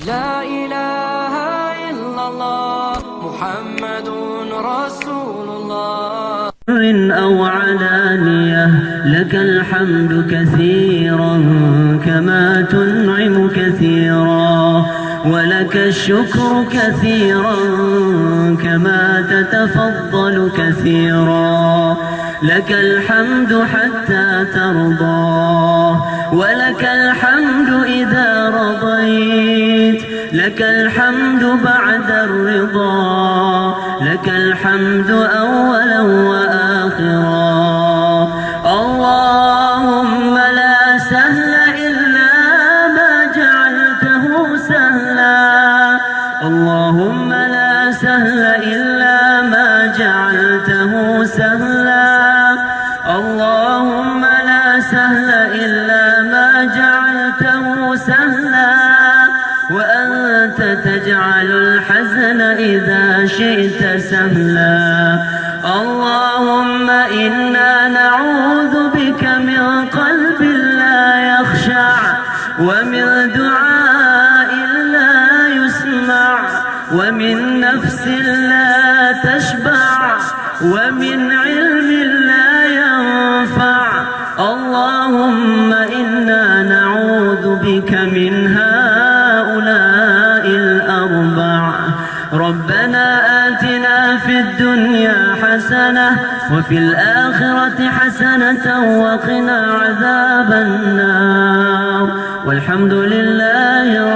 لا إله إلا الله محمد رسول الله. أو علانية لك الحمد كثيرا كما تنعم كثيرا، ولك الشكر كثيرا كما تتفضل كثيرا. لك الحمد حتى ترضى، ولك الحمد إذا رضيت، لك الحمد بعد الرضا، لك الحمد أولا وآخرا. اللهم لا سهل إلا ما جعلته سهلا، اللهم لا سهل إلا ما جعلته سهلا، اللهم لا سهل إلا ما جعلته سهلا، وأنت تجعل الحزن إذا شئت سهلا. اللهم إنا نعوذ بك من قلب لا يخشع، ومن دعاء لا يسمع، ومن نفس لا تشبع، ومن علم لا ينفع. اللهم إنا نعوذ بك من هؤلاء الأربع. ربنا آتنا في الدنيا حسنة وفي الآخرة حسنة وقنا عذاب النار، والحمد لله